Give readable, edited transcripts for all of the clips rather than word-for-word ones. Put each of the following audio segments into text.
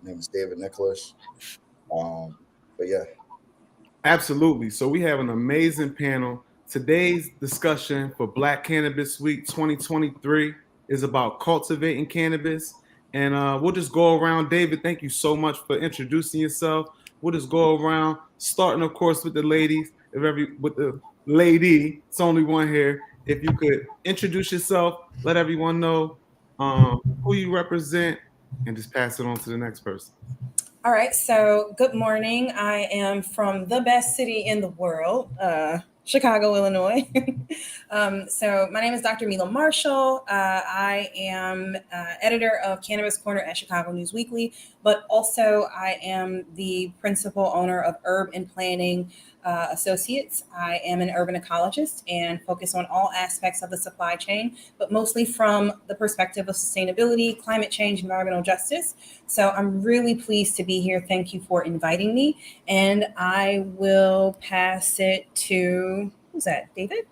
name is David Nicholas. But yeah. Absolutely. So we have an amazing panel. Today's discussion for Black Cannabis Week 2023 is about cultivating cannabis. And we'll just go around. David, thank you so much for introducing yourself. We'll just go around, starting, of course, with the ladies. With the lady, it's only one here. If you could introduce yourself, let everyone know who you represent, and just pass it on to the next person. All right, so good morning. I am from the best city in the world, Chicago, Illinois. So my name is Dr. Mila Marshall. I am editor of Cannabis Corner at Chicago News Weekly, but also I am the principal owner of Herb and Planning Associates. I am an urban ecologist and focus on all aspects of the supply chain, but mostly from the perspective of sustainability, climate change, environmental justice. So I'm really pleased to be here. Thank you for inviting me. And I will pass it to, who's that, David?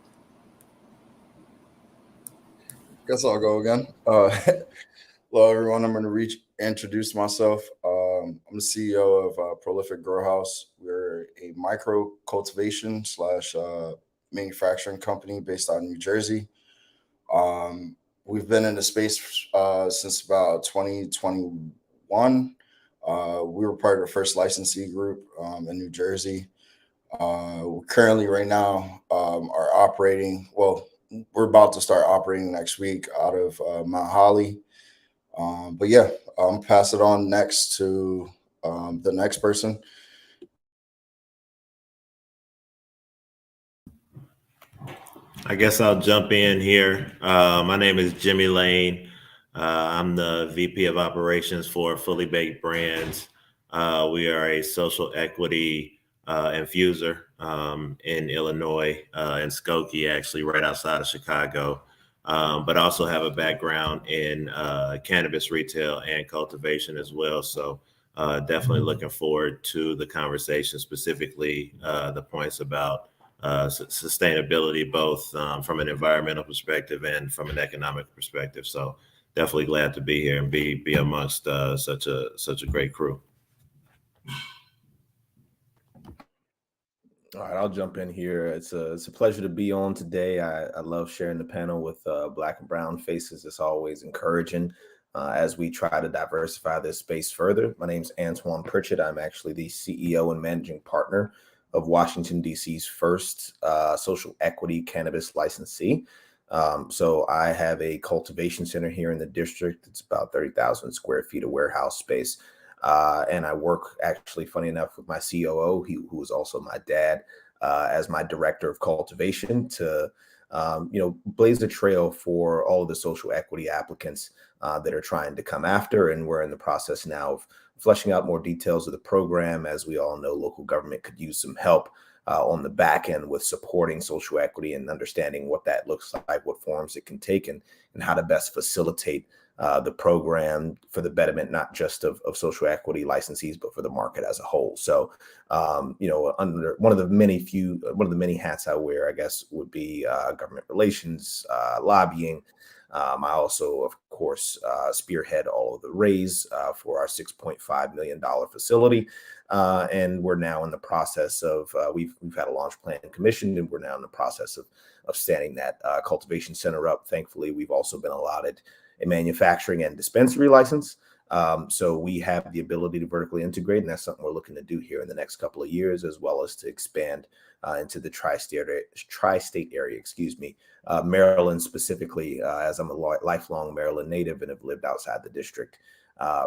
Guess I'll go again. Hello, everyone. I'm going to introduce myself. I'm the CEO of Prolific Grow House. We're a micro cultivation / manufacturing company based out of New Jersey. We've been in the space since about 2021. We were part of the first licensee group in New Jersey. Currently, right now, are operating. Well, we're about to start operating next week out of Mount Holly. But yeah, I'm pass it on next to the next person. I guess I'll jump in here. My name is Jimmy Lane. I'm the VP of Operations for Fully Baked Brands. We are a social equity infuser in Illinois, in Skokie, actually, right outside of Chicago, but also have a background in cannabis retail and cultivation as well. So definitely looking forward to the conversation, specifically the points about sustainability, both from an environmental perspective and from an economic perspective. So definitely glad to be here and be amongst such a great crew. All right, I'll jump in here. It's a pleasure to be on today. I love sharing the panel with Black and brown faces. It's always encouraging as we try to diversify this space further. My name's Antoine Pritchett. I'm actually the CEO and managing partner of Washington, D.C.'s first social equity cannabis licensee. So I have a cultivation center here in the district. It's about 30,000 square feet of warehouse space. And I work, actually, funny enough, with my COO, who is also my dad, as my director of cultivation to, blaze the trail for all of the social equity applicants that are trying to come after. And we're in the process now of fleshing out more details of the program. As we all know, local government could use some help on the back end with supporting social equity and understanding what that looks like, what forms it can take, and how to best facilitate the program for the betterment, not just of social equity licensees, but for the market as a whole. So, under one of the many hats I wear, I guess, would be government relations, lobbying. I also, of course, spearhead all of the raise for our $6.5 million facility. And we're now in the process of, we've had a launch plan commissioned, and we're now in the process of standing that cultivation center up. Thankfully, we've also been allotted a manufacturing and dispensary license. So we have the ability to vertically integrate, and that's something we're looking to do here in the next couple of years, as well as to expand into the tri-state area, Maryland specifically, as I'm a lifelong Maryland native and have lived outside the district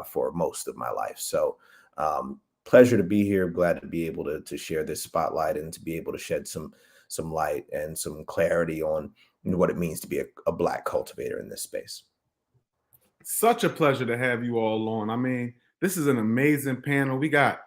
for most of my life. So pleasure to be here. Glad to be able to share this spotlight and to be able to shed some light and some clarity on what it means to be a Black cultivator in this space. Such a pleasure to have you all on. I mean, this is an amazing panel. We got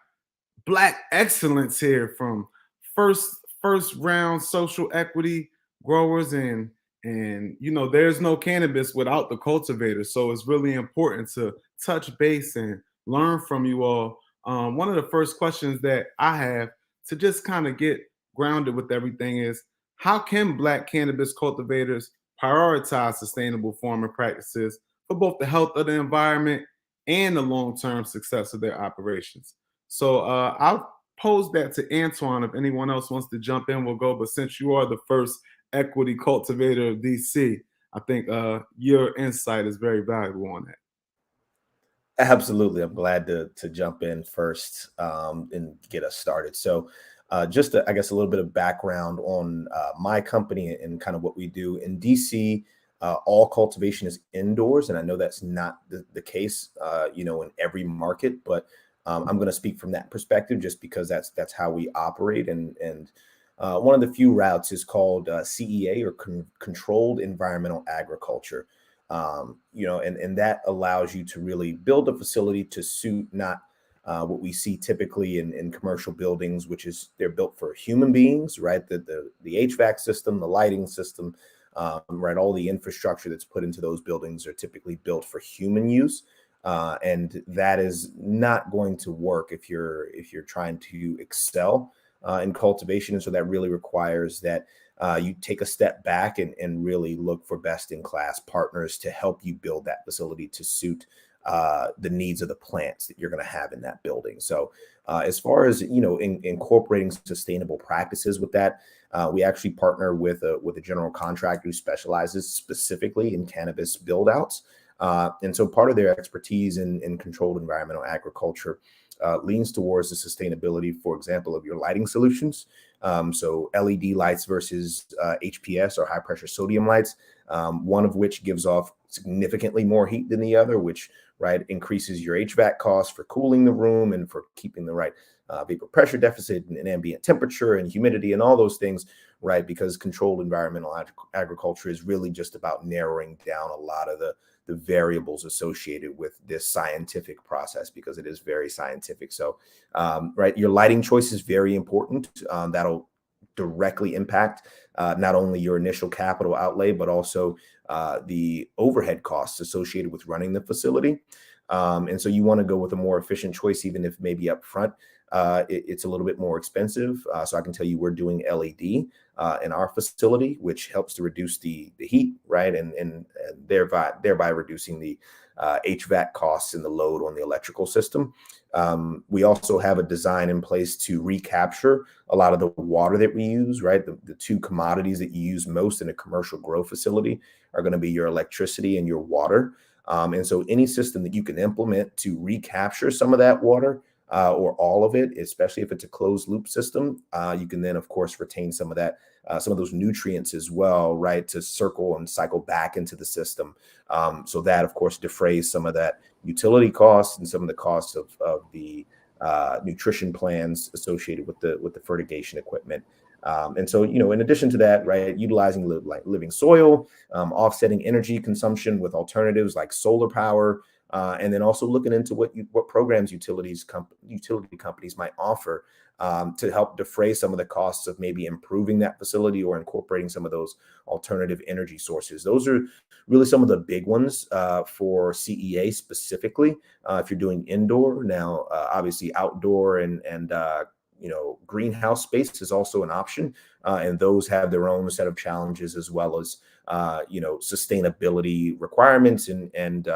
Black excellence here from first round social equity growers, and there's no cannabis without the cultivators. So it's really important to touch base and learn from you all. One of the first questions that I have to just kind of get grounded with everything is, how can Black cannabis cultivators prioritize sustainable farming practices for both the health of the environment and the long-term success of their operations. So I'll pose that to Antoine. If anyone else wants to jump in, we'll go. But since you are the first equity cultivator of DC, I think your insight is very valuable on that. Absolutely. I'm glad to jump in first and get us started. So just, I guess, a little bit of background on my company and kind of what we do. In DC, all cultivation is indoors. And I know that's not the case, in every market, but I'm going to speak from that perspective just because that's how we operate. And one of the few routes is called CEA, or Controlled Environmental Agriculture. And that allows you to really build a facility to suit not what we see typically in commercial buildings, which is they're built for human beings, right? The HVAC system, the lighting system, right? All the infrastructure that's put into those buildings are typically built for human use. And that is not going to work if you're trying to excel in cultivation. And so that really requires that you take a step back and really look for best-in-class partners to help you build that facility to suit the needs of the plants that you're going to have in that building. So as far as, incorporating sustainable practices with that, we actually partner with a general contractor who specializes specifically in cannabis build-outs. And so part of their expertise in controlled environmental agriculture leans towards the sustainability, for example, of your lighting solutions. So LED lights versus HPS, or high pressure sodium lights, one of which gives off significantly more heat than the other, which increases your HVAC costs for cooling the room and for keeping the right vapor pressure deficit and ambient temperature and humidity and all those things, right? Because controlled environmental agriculture is really just about narrowing down a lot of the variables associated with this scientific process, because it is very scientific. So, your lighting choice is very important. That'll directly impact not only your initial capital outlay, but also the overhead costs associated with running the facility. And so you want to go with a more efficient choice, even if maybe up front it's a little bit more expensive. So I can tell you we're doing LED in our facility, which helps to reduce the heat, right? And thereby reducing the HVAC costs and the load on the electrical system. We also have a design in place to recapture a lot of the water that we use, right? The two commodities that you use most in a commercial grow facility are going to be your electricity and your water. And so any system that you can implement to recapture some of that water or all of it, especially if it's a closed loop system, you can then, of course, retain some of that, some of those nutrients as well, right, to circle and cycle back into the system. So that, of course, defrays some of that utility costs and some of the costs of the nutrition plans associated with the fertigation equipment. And so, in addition to that, right, utilizing living soil, offsetting energy consumption with alternatives like solar power, and then also looking into what programs utility companies might offer to help defray some of the costs of maybe improving that facility or incorporating some of those alternative energy sources. Those are really some of the big ones for CEA specifically. If you're doing indoor now, obviously outdoor and greenhouse space is also an option, and those have their own set of challenges, as well as sustainability requirements and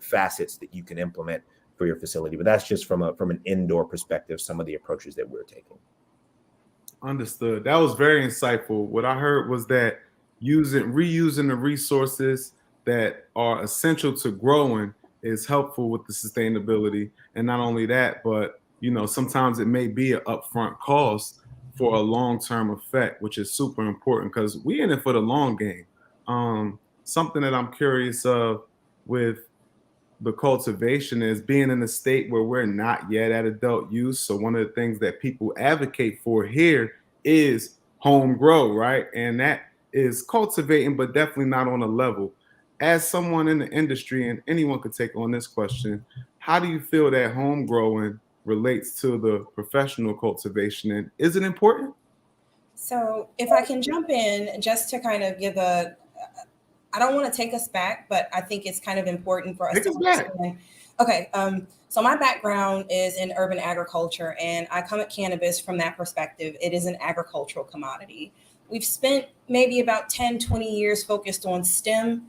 facets that you can implement for your facility. But that's just from an indoor perspective, some of the approaches that we're taking. Understood. That was very insightful. What I heard was that reusing the resources that are essential to growing is helpful with the sustainability. And not only that, but sometimes it may be an upfront cost for a long-term effect, which is super important because we're in it for the long game. Something that I'm curious of with the cultivation is being in a state where we're not yet at adult use. So one of the things that people advocate for here is home grow, right? And that is cultivating, but definitely not on a level. As someone in the industry, and anyone could take on this question, how do you feel that home growing relates to the professional cultivation, and is it important? So if I can jump in just to kind of give I don't want to take us back, but I think it's kind of important for us to understand. Okay, so my background is in urban agriculture, and I come at cannabis from that perspective. It is an agricultural commodity. We've spent maybe about 10, 20 years focused on STEM,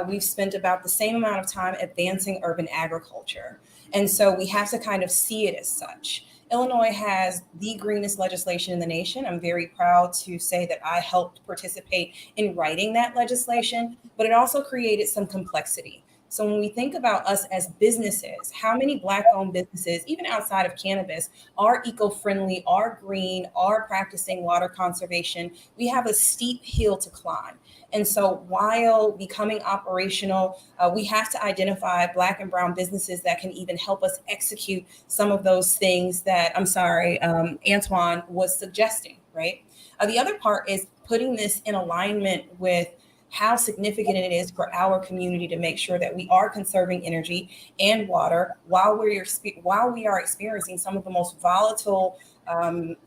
we've spent about the same amount of time advancing urban agriculture. And so we have to kind of see it as such. Illinois has the greenest legislation in the nation. I'm very proud to say that I helped participate in writing that legislation, but it also created some complexity. So when we think about us as businesses, how many Black-owned businesses, even outside of cannabis, are eco-friendly, are green, are practicing water conservation? We have a steep hill to climb. And so while becoming operational, we have to identify Black and brown businesses that can even help us execute some of those things that, Antoine was suggesting, right? The other part is putting this in alignment with how significant it is for our community to make sure that we are conserving energy and water while we are experiencing some of the most volatile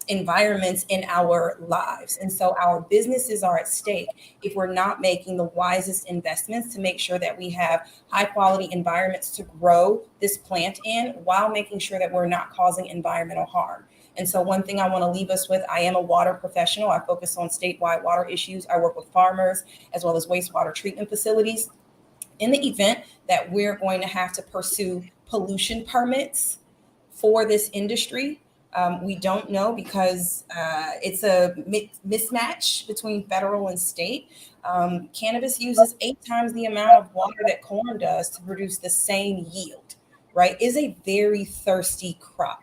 environments in our lives. And so our businesses are at stake if we're not making the wisest investments to make sure that we have high quality environments to grow this plant in while making sure that we're not causing environmental harm. And so one thing I want to leave us with, I am a water professional. I focus on statewide water issues. I work with farmers as well as wastewater treatment facilities. In the event that we're going to have to pursue pollution permits for this industry, we don't know because it's a mismatch between federal and state. Cannabis uses 8 times the amount of water that corn does to produce the same yield, right? Is a very thirsty crop.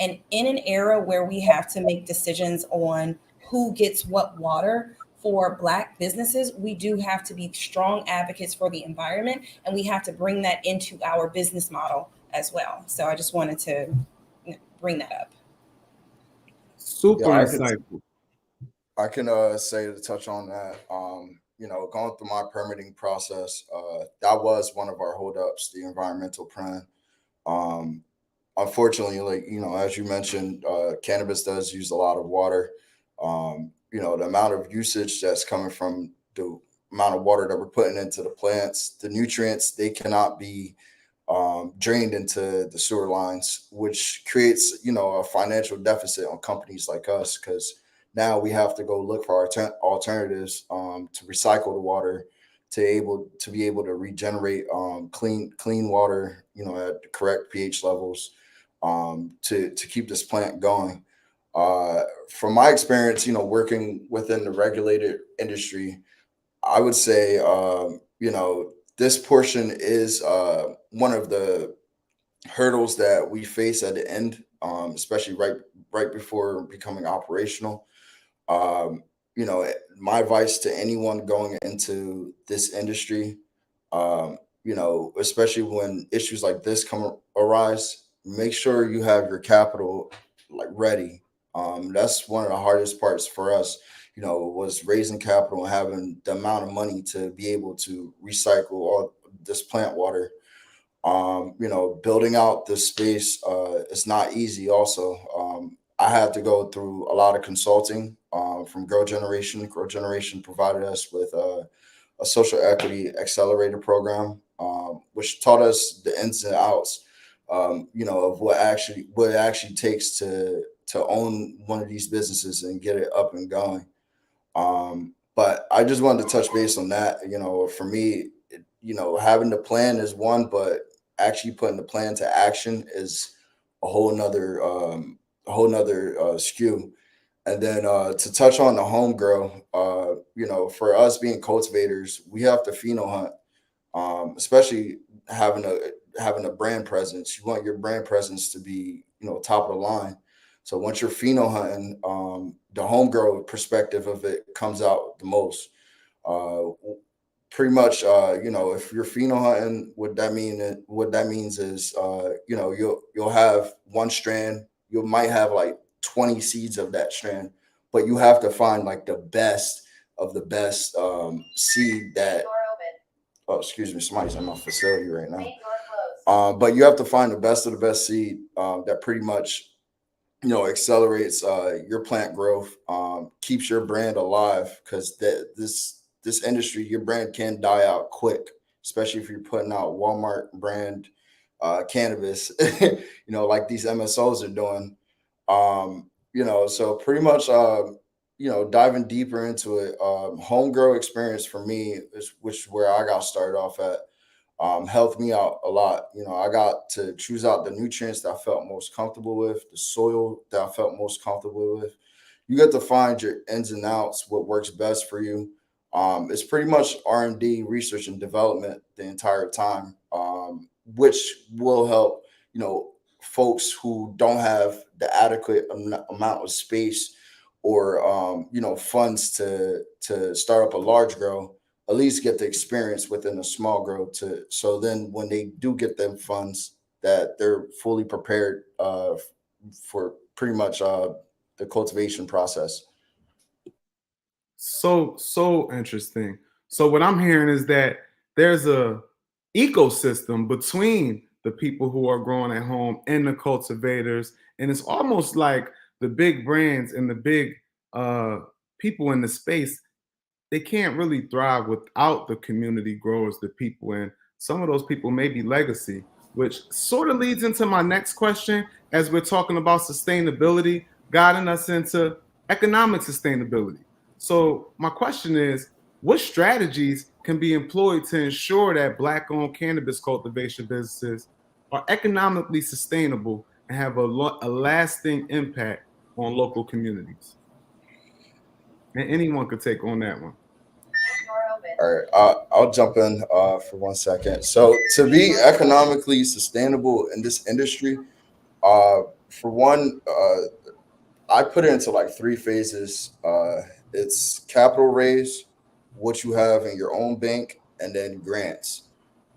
And in an era where we have to make decisions on who gets what water for Black businesses, we do have to be strong advocates for the environment, and we have to bring that into our business model as well. So I just wanted to bring that up. Super Yeah, insightful. I can say to touch on that. Going through my permitting process, that was one of our holdups, the environmental plan. Unfortunately, as you mentioned, cannabis does use a lot of water. The amount of usage that's coming from the amount of water that we're putting into the plants, the nutrients, they cannot be drained into the sewer lines, which creates, a financial deficit on companies like us, because now we have to go look for alternatives to recycle the water, to be able to regenerate clean water, at the correct pH levels, to keep this plant going. From my experience, working within the regulated industry, I would say, this portion is one of the hurdles that we face at the end, especially right before becoming operational. My advice to anyone going into this industry, especially when issues like this arise, make sure you have your capital like ready. That's one of the hardest parts for us, was raising capital and having the amount of money to be able to recycle all this plant water. Building out this space is not easy. Also, I had to go through a lot of consulting from Grow Generation. Grow Generation provided us with a social equity accelerator program, which taught us the ins and outs, of what it actually takes to own one of these businesses and get it up and going. But I just wanted to touch base on that. For me, having the plan is one, but actually putting the plan to action is a whole nother skew. And then to touch on the homegrow, for us being cultivators, we have to pheno hunt, especially having a brand presence. You want your brand presence to be, top of the line. So once you're pheno hunting, the homegrow perspective of it comes out the most. Pretty much, if you're pheno hunting, what that means is, you'll have one strand. You might have like 20 seeds of that strand, but you have to find like the best of the best seed that. Oh, excuse me, somebody's in my facility right now. But you have to find the best of the best seed that pretty much, accelerates your plant growth, keeps your brand alive, because this industry, your brand can die out quick, especially if you're putting out Walmart brand cannabis, like these MSOs are doing. So pretty much, diving deeper into it, Homegirl experience for me is which is where I got started off at. Helped me out a lot. I got to choose out the nutrients that I felt most comfortable with, the soil that I felt most comfortable with. You get to find your ins and outs, what works best for you. It's pretty much R&D, research and development the entire time, which will help, folks who don't have the adequate amount of space or funds to start up a large grow, at least get the experience within a small grow to so then when they do get them funds that they're fully prepared for pretty much the cultivation process. So interesting. So what I'm hearing is that there's a ecosystem between the people who are growing at home and the cultivators, and it's almost like the big brands and the big uh, people in the space, they can't really thrive without the community growers, the people, and some of those people may be legacy, which sort of leads into my next question as we're talking about sustainability, guiding us into economic sustainability. So my question is, what strategies can be employed to ensure that Black-owned cannabis cultivation businesses are economically sustainable and have a lasting impact on local communities? And anyone could take on that one. All right, I'll jump in for 1 second. So to be economically sustainable in this industry, for one, I put it into like three phases. It's capital raise, what you have in your own bank, and then grants.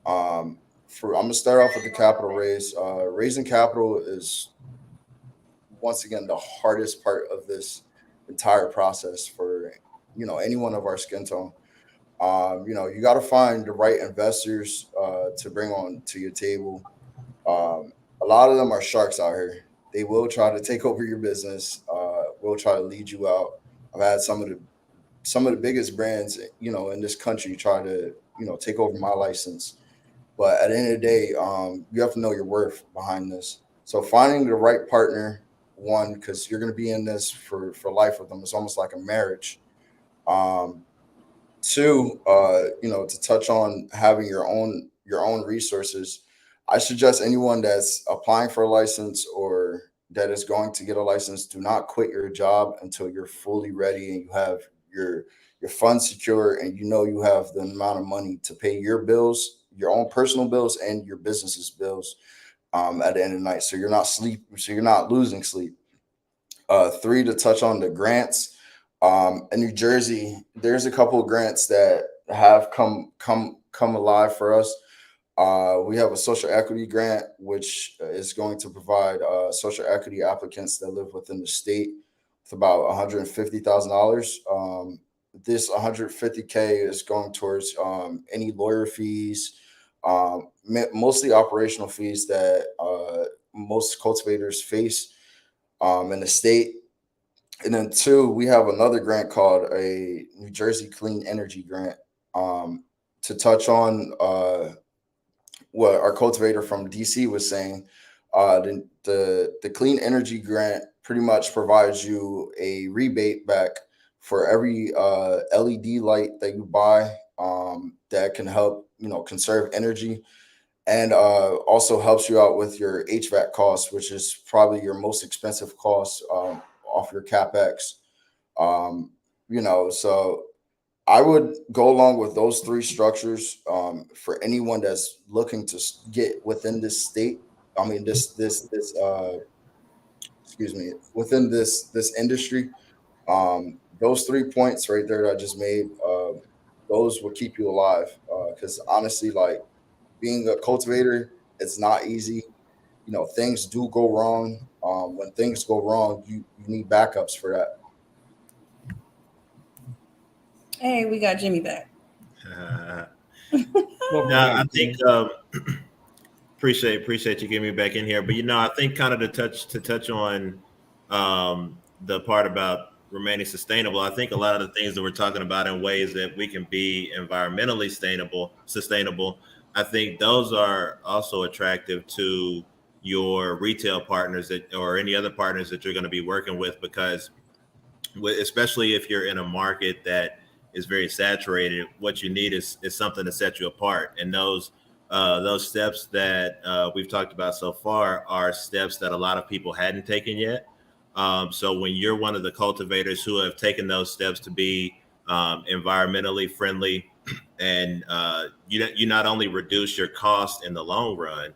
I'm gonna start off with the capital raise. Raising capital is once again the hardest part of this entire process for anyone of our skin tone. You got to find the right investors to bring on to your table. A lot of them are sharks out here. They will try to take over your business. Will try to lead you out. I've had some of the biggest brands, in this country try to, take over my license. But at the end of the day, you have to know your worth behind this. So finding the right partner, one, because you're going to be in this for life with them. It's almost like a marriage. Um, Two, to touch on having your own resources, I suggest anyone that's applying for a license or that is going to get a license, do not quit your job until you're fully ready and you have your your funds secure and you have the amount of money to pay your bills, your own personal bills and your business's bills at the end of the night. So you're not losing sleep. Three, to touch on the grants. In New Jersey, there's a couple of grants that have come alive for us. We have a social equity grant, which is going to provide social equity applicants that live within the state with about $150,000. This 150K is going towards any lawyer fees, mostly operational fees that most cultivators face in the state. And then two, we have another grant called a New Jersey Clean Energy Grant. To touch on what our cultivator from DC was saying, the Clean Energy Grant pretty much provides you a rebate back for every LED light that you buy, that can help conserve energy and also helps you out with your HVAC costs, which is probably your most expensive cost off your capex. So I would go along with those three structures for anyone that's looking to get within this state. I mean, excuse me, within this industry. Those 3 points right there that I just made, those will keep you alive. Because honestly, like being a cultivator, it's not easy. Things do go wrong. When things go wrong, you need backups for that. Hey, we got Jimmy back. I think appreciate you getting me back in here. But I think kind of to touch on the part about remaining sustainable. I think a lot of the things that we're talking about in ways that we can be environmentally sustainable. I think those are also attractive to your retail partners or any other partners that you're going to be working with, because especially if you're in a market that is very saturated. What you need is something to set you apart, and those steps that we've talked about so far are steps that a lot of people hadn't taken yet. So when you're one of the cultivators who have taken those steps to be environmentally friendly, and you not only reduce your cost in the long run,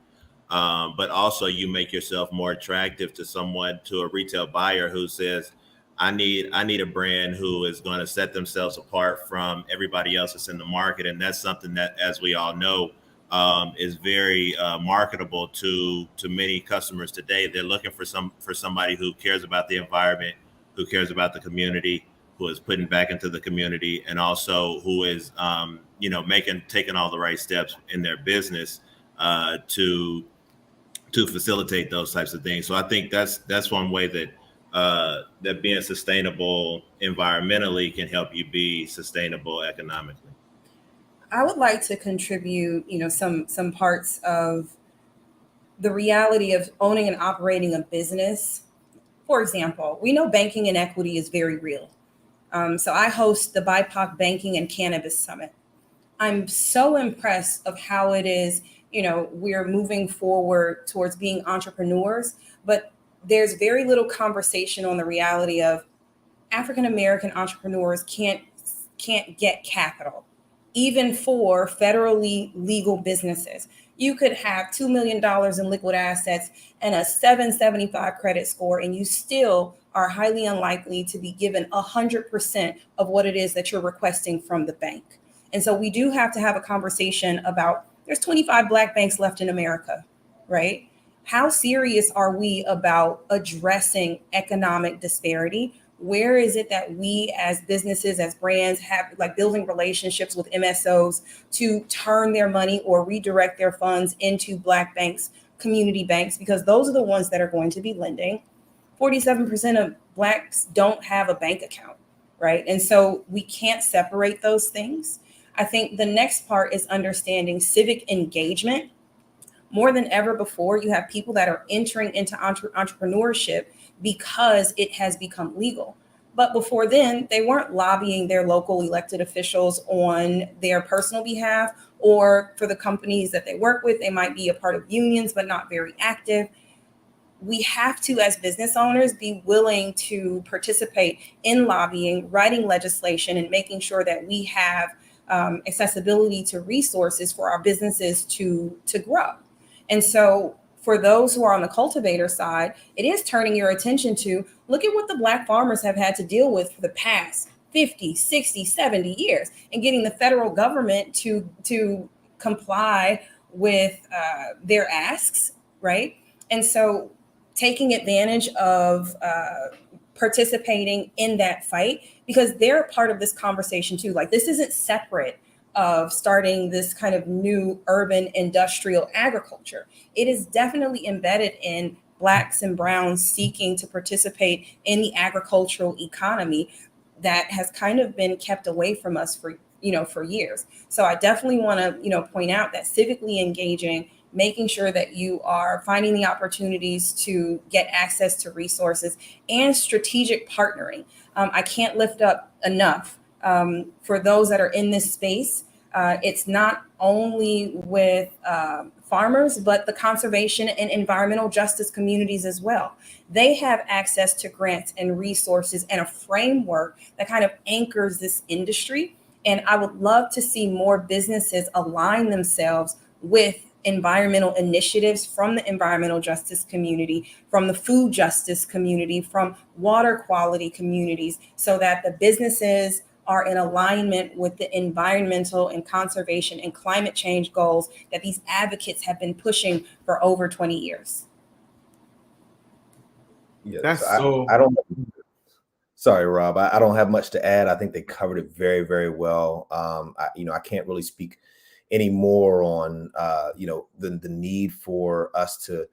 but also you make yourself more attractive to a retail buyer who says, I need a brand who is going to set themselves apart from everybody else that's in the market. And that's something that, as we all know, is very marketable to many customers today. They're looking for somebody who cares about the environment, who cares about the community, who is putting back into the community, and also who is taking all the right steps in their business to facilitate those types of things. So I think that's one way that being sustainable environmentally can help you be sustainable economically. I would like to contribute, some parts of the reality of owning and operating a business. For example, we know banking inequity is very real. So I host the BIPOC Banking and Cannabis Summit. I'm so impressed of how it is, we're moving forward towards being entrepreneurs, but there's very little conversation on the reality of African American entrepreneurs can't get capital, even for federally legal businesses. You could have $2 million in liquid assets and a 775 credit score, and you still are highly unlikely to be given 100% of what it is that you're requesting from the bank. And so we do have to have a conversation about, there's 25 Black banks left in America, right? How serious are we about addressing economic disparity? Where is it that we as businesses, as brands, have like building relationships with MSOs to turn their money or redirect their funds into Black banks, community banks, because those are the ones that are going to be lending. 47% of Blacks don't have a bank account, right? And so we can't separate those things. I think the next part is understanding civic engagement. More than ever before, you have people that are entering into entrepreneurship because it has become legal. But before then, they weren't lobbying their local elected officials on their personal behalf, or for the companies that they work with. They might be a part of unions, but not very active. We have to, as business owners, be willing to participate in lobbying, writing legislation, and making sure that we have accessibility to resources for our businesses to grow. And so for those who are on the cultivator side, it is turning your attention to look at what the Black farmers have had to deal with for the past 50, 60, 70 years, and getting the federal government to comply with their asks, right? And so taking advantage of participating in that fight, because they're a part of this conversation too. Like, this isn't separate of starting this kind of new urban industrial agriculture. It is definitely embedded in Blacks and Browns seeking to participate in the agricultural economy that has kind of been kept away from us for years. So I definitely want to, point out that civically engaging, making sure that you are finding the opportunities to get access to resources, and strategic partnering. I can't lift up enough for those that are in this space. It's not only with farmers, but the conservation and environmental justice communities as well. They have access to grants and resources and a framework that kind of anchors this industry. And I would love to see more businesses align themselves with environmental initiatives from the environmental justice community, from the food justice community, from water quality communities, so that the businesses are in alignment with the environmental and conservation and climate change goals that these advocates have been pushing for over 20 years. That's I don't. Sorry, Rob. I don't have much to add. I think they covered it very, very well. I can't really speak any more on the need for us to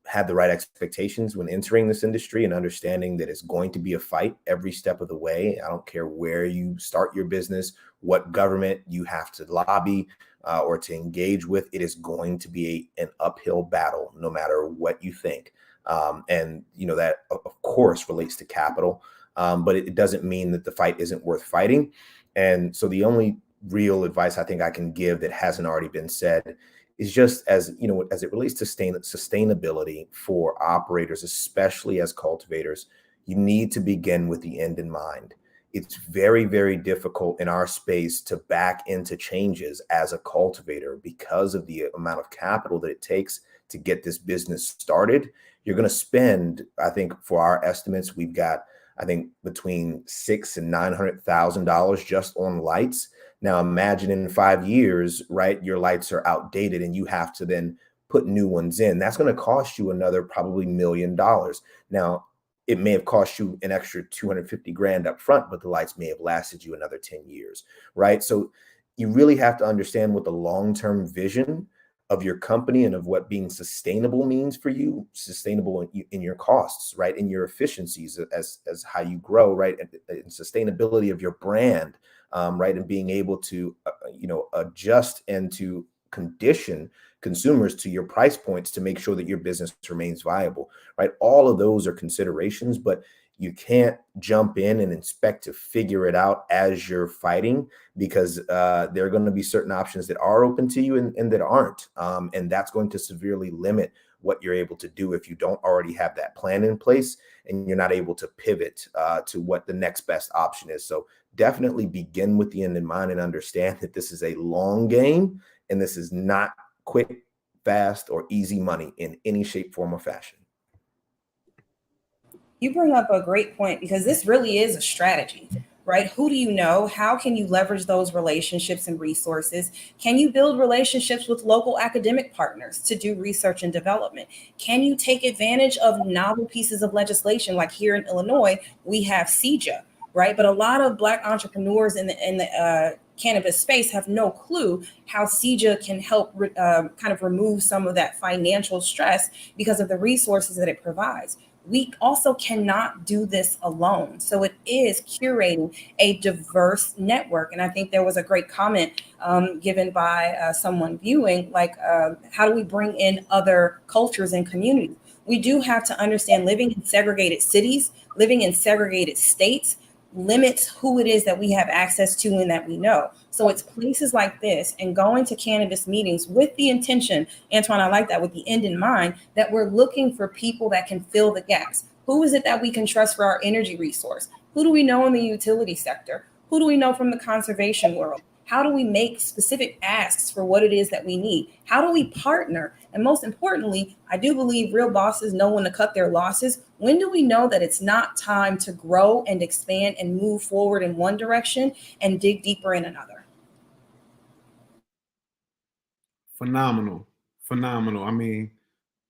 have the right expectations when entering this industry, and understanding that it's going to be a fight every step of the way. I don't care where you start your business, what government you have to lobby or to engage with. It is going to be an uphill battle, no matter what you think. And that, of course, relates to capital. but it doesn't mean that the fight isn't worth fighting. And so the only real advice I think I can give that hasn't already been said is just as, you know, as it relates to sustainability for operators, especially as cultivators, you need to begin with the end in mind. It's very, very difficult in our space to back into changes as a cultivator because of the amount of capital that it takes to get this business started. You're going to spend, I think, for our estimates, we've got, I think, between $600,000 and $900,000 just on lights. Now, imagine in 5 years, right, your lights are outdated and you have to then put new ones in. That's going to cost you another probably $1 million. Now, it may have cost you an extra 250 grand up front, but the lights may have lasted you another 10 years, right? So you really have to understand what the long-term vision of your company and of what being sustainable means for you, sustainable in your costs, right? In your efficiencies as how you grow, right? And sustainability of your brand, right? And being able to, adjust and to condition consumers to your price points to make sure that your business remains viable, right? All of those are considerations, but you can't jump in and expect to figure it out as you're fighting, because there are going to be certain options that are open to you and that aren't. And that's going to severely limit what you're able to do if you don't already have that plan in place and you're not able to pivot to what the next best option is. So definitely begin with the end in mind and understand that this is a long game and this is not quick, fast, or easy money in any shape, form, or fashion. You bring up a great point, because this really is a strategy, right? Who do you know? How can you leverage those relationships and resources? Can you build relationships with local academic partners to do research and development? Can you take advantage of novel pieces of legislation? Like here in Illinois, we have CJA, right? But a lot of Black entrepreneurs in the cannabis space have no clue how CJA can help kind of remove some of that financial stress because of the resources that it provides. We also cannot do this alone. So it is curating a diverse network. And I think there was a great comment given by someone viewing, like, how do we bring in other cultures and communities? We do have to understand living in segregated cities, living in segregated states, limits who it is that we have access to and that we know. So it's places like this and going to cannabis meetings with the intention, Antoine, I like that, with the end in mind, that we're looking for people that can fill the gaps. Who is it that we can trust for our energy resource? Who do we know in the utility sector? Who do we know from the conservation world? How do we make specific asks for what it is that we need? How do we partner? And most importantly, I do believe real bosses know when to cut their losses. When do we know that it's not time to grow and expand and move forward in one direction and dig deeper in another? Phenomenal. I mean,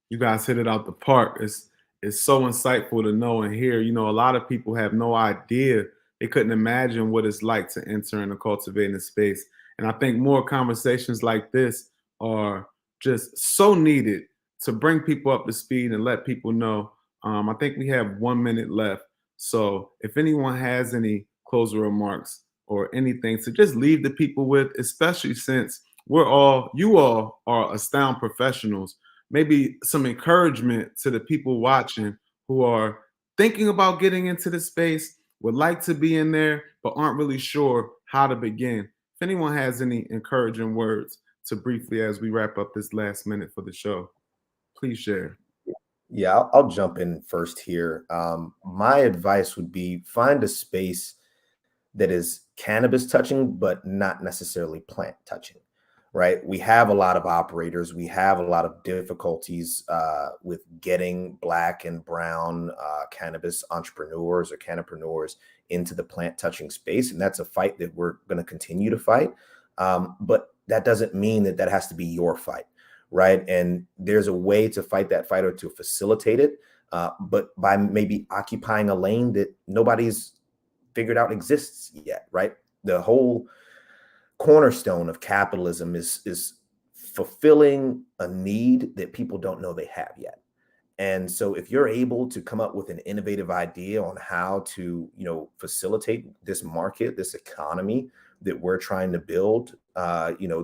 you guys hit it out the park. It's so insightful to know and hear. You know, a lot of people have no idea. They couldn't imagine what it's like to enter in a cultivating space. And I think more conversations like this are just so needed to bring people up to speed and let people know. I think we have 1 minute left. So if anyone has any closing remarks or anything to just leave the people with, especially since you all are Astound professionals, maybe some encouragement to the people watching who are thinking about getting into the space, would like to be in there, but aren't really sure how to begin. If anyone has any encouraging words to briefly, as we wrap up this last minute for the show, please share. Yeah, I'll jump in first here. My advice would be find a space that is cannabis touching, but not necessarily plant touching, right? We have a lot of operators. We have a lot of difficulties with getting Black and brown cannabis entrepreneurs or cannapreneurs into the plant touching space. And that's a fight that we're going to continue to fight. But that doesn't mean that that has to be your fight, right? And there's a way to fight that fight or to facilitate it, but by maybe occupying a lane that nobody's figured out exists yet, right? The whole cornerstone of capitalism is fulfilling a need that people don't know they have yet. And so if you're able to come up with an innovative idea on how to, facilitate this market, this economy that we're trying to build,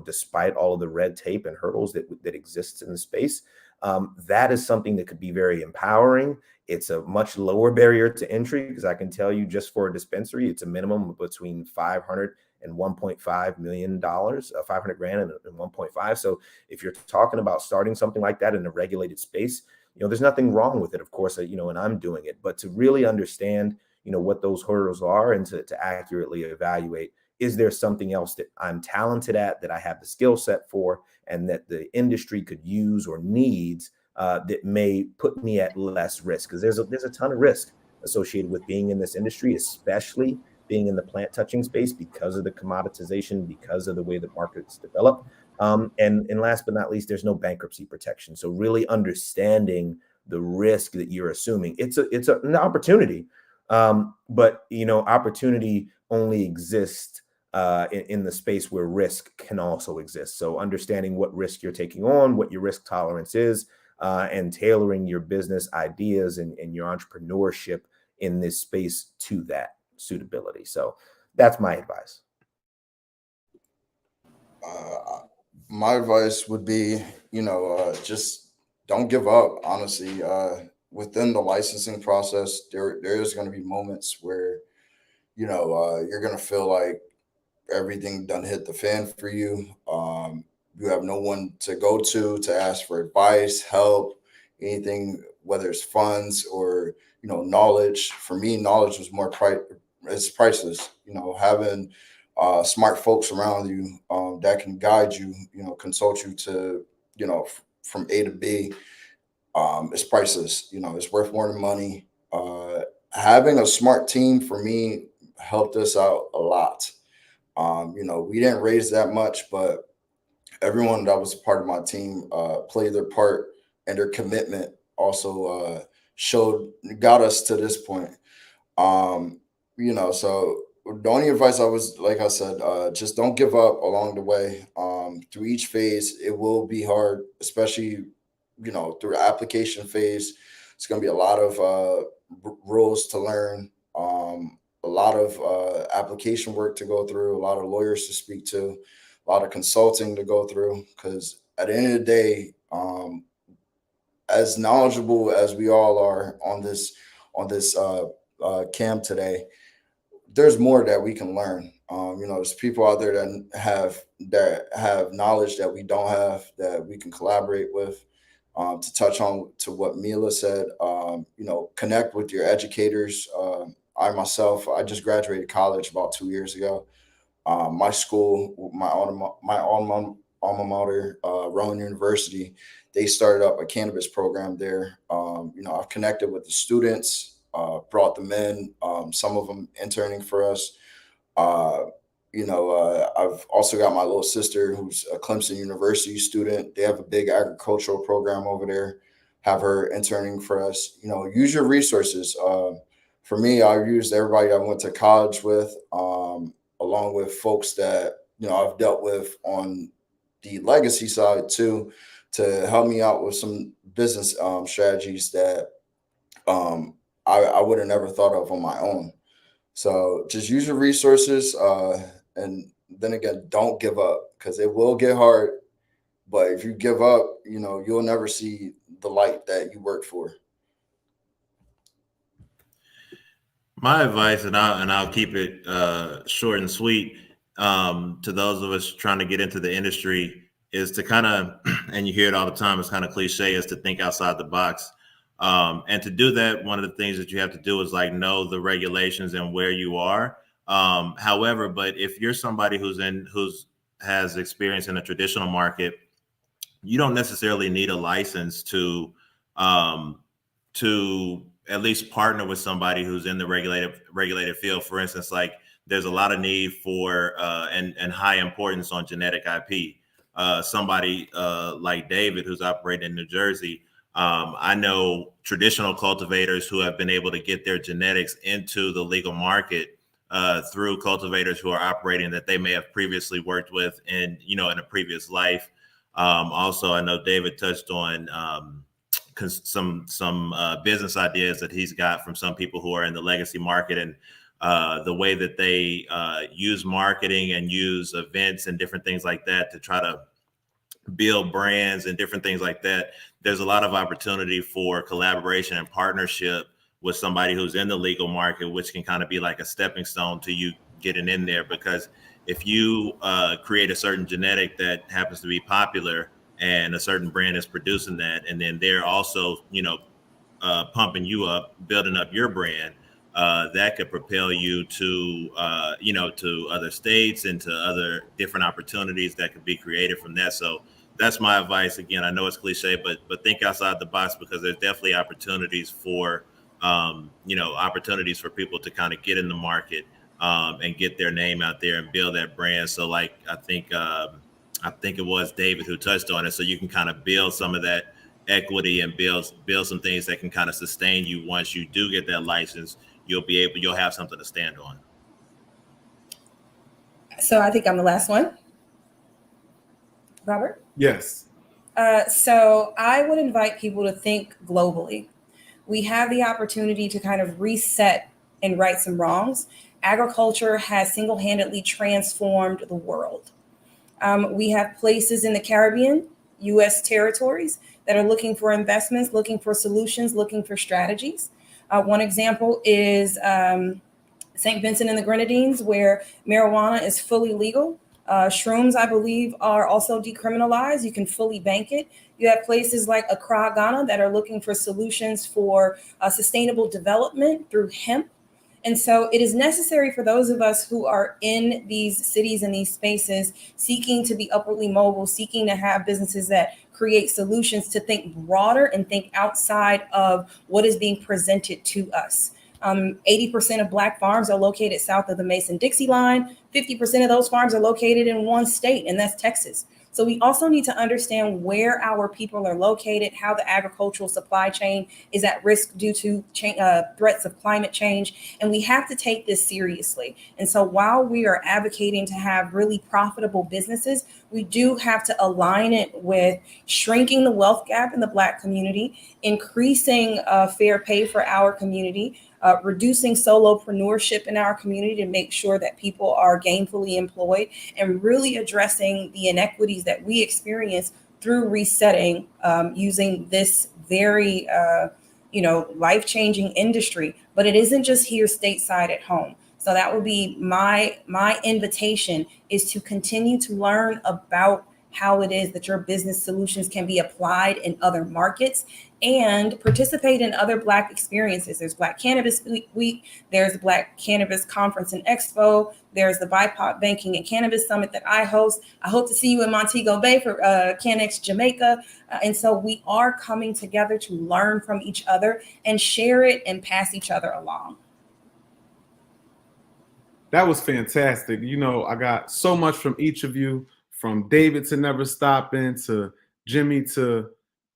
despite all of the red tape and hurdles that exists in the space, That is something that could be very empowering. It's a much lower barrier to entry, because I can tell you, just for a dispensary, it's a minimum of between $500 and $1.5 million, 500 grand and 1.5. So if you're talking about starting something like that in a regulated space, there's nothing wrong with it, of course, and I'm doing it, but to really understand, what those hurdles are, and to accurately evaluate, is there something else that I'm talented at, that I have the skill set for, and that the industry could use or needs, that may put me at less risk? Because there's a ton of risk associated with being in this industry, especially being in the plant touching space, because of the commoditization, because of the way the markets develop. And last but not least, there's no bankruptcy protection. So really understanding the risk that you're assuming, it's an opportunity, but opportunity only exists in the space where risk can also exist. So understanding what risk you're taking on, what your risk tolerance is, and tailoring your business ideas and your entrepreneurship in this space to that suitability. So that's my advice. My advice would be, just don't give up. Honestly, within the licensing process, there is going to be moments where, you're going to feel like everything done hit the fan for you. You have no one to go to ask for advice, help, anything, whether it's funds or knowledge. For me, knowledge was it's priceless. Having smart folks around you that can guide you, consult you to from A to B. It's priceless. It's worth more than money. Having a smart team for me helped us out a lot. We didn't raise that much, but everyone that was a part of my team played their part, and their commitment also got us to this point. So the only advice like I said, just don't give up along the way. Through each phase, it will be hard, especially, through the application phase. It's going to be a lot of rules to learn, a lot of application work to go through, a lot of lawyers to speak to, a lot of consulting to go through. Because at the end of the day, as knowledgeable as we all are on this cam today, there's more that we can learn. There's people out there that have knowledge that we don't have, that we can collaborate with. To touch on to what Mila said, connect with your educators. I just graduated college about 2 years ago. My school, my alma mater, Rowan University, they started up a cannabis program there. I've connected with the students, brought them in, some of them interning for us. I've also got my little sister who's a Clemson University student. They have a big agricultural program over there. Have her interning for us. Use your resources. For me, I used everybody I went to college with, along with folks that I've dealt with on the legacy side too, to help me out with some business strategies that I would have never thought of on my own. So just use your resources, and then again, don't give up, because it will get hard. But if you give up, you'll never see the light that you worked for. My advice, and I'll keep it short and sweet, to those of us trying to get into the industry, is to kind of, and you hear it all the time, it's kind of cliche, is to think outside the box. And to do that, one of the things that you have to do is know the regulations and where you are. However, but if you're somebody who has experience in a traditional market, you don't necessarily need a license to at least partner with somebody who's in the regulated field. For instance, there's a lot of need for and high importance on genetic IP. Somebody like David, who's operating in New Jersey, I know traditional cultivators who have been able to get their genetics into the legal market through cultivators who are operating that they may have previously worked with in a previous life. Also, I know David touched on some business ideas that he's got from some people who are in the legacy market, and the way that they use marketing and use events and different things like that to try to build brands and different things like that, there's a lot of opportunity for collaboration and partnership with somebody who's in the legal market, which can kind of be like a stepping stone to you getting in there. Because if you create a certain genetic that happens to be popular and a certain brand is producing that, and then they're also, pumping you up, building up your brand, that could propel you to, to other states and to other different opportunities that could be created from that. So that's my advice. Again, I know it's cliche, but think outside the box, because there's definitely opportunities for, opportunities for people to kind of get in the market and get their name out there and build that brand. So like, I think it was David who touched on it. So you can kind of build some of that equity and build some things that can kind of sustain you. Once you do get that license, you'll have something to stand on. So I think I'm the last one. Robert? Yes. So I would invite people to think globally. We have the opportunity to kind of reset and right some wrongs. Agriculture has single-handedly transformed the world. We have places in the Caribbean, U.S. territories that are looking for investments, looking for solutions, looking for strategies. One example is St. Vincent and the Grenadines, where marijuana is fully legal. Shrooms, I believe, are also decriminalized. You can fully bank it. You have places like Accra, Ghana, that are looking for solutions for sustainable development through hemp. And so it is necessary for those of us who are in these cities and these spaces, seeking to be upwardly mobile, seeking to have businesses that create solutions, to think broader and think outside of what is being presented to us. 80% of Black farms are located south of the Mason-Dixie line. 50% of those farms are located in one state, and that's Texas. So we also need to understand where our people are located, how the agricultural supply chain is at risk due to threats of climate change. And we have to take this seriously. And so while we are advocating to have really profitable businesses, we do have to align it with shrinking the wealth gap in the Black community, increasing fair pay for our community, reducing solopreneurship in our community to make sure that people are gainfully employed, and really addressing the inequities that we experience through resetting using this very, life-changing industry. But it isn't just here stateside at home. So that would be my invitation, is to continue to learn about how it is that your business solutions can be applied in other markets, and participate in other Black experiences. There's Black Cannabis Week, there's Black Cannabis Conference and Expo, there's the BIPOC Banking and Cannabis Summit that I host. I hope to see you in Montego Bay for CanX Jamaica. And so we are coming together to learn from each other and share it and pass each other along. That was fantastic. I got so much from each of you, from David to Never Stopping, to Jimmy, to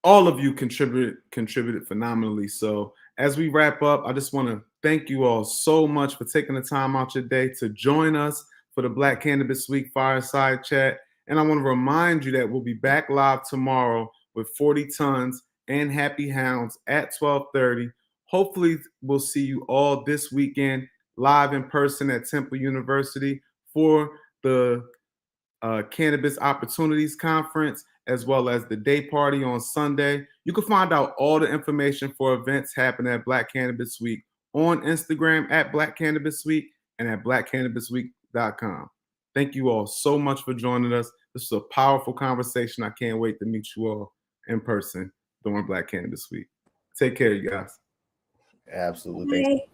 all of you contributed phenomenally. So as we wrap up, I just want to thank you all so much for taking the time out your day to join us for the Black Cannabis Week Fireside Chat. And I want to remind you that we'll be back live tomorrow with 40 Tons and Happy Hounds at 12:30. Hopefully we'll see you all this weekend live in person at Temple University for the Cannabis Opportunities Conference, as well as the day party on Sunday. You can find out all the information for events happening at Black Cannabis Week on Instagram at Black Cannabis Week and at blackcannabisweek.com. Thank you all so much for joining us. This is a powerful conversation. I can't wait to meet you all in person during Black Cannabis Week. Take care, you guys. Absolutely. Thanks.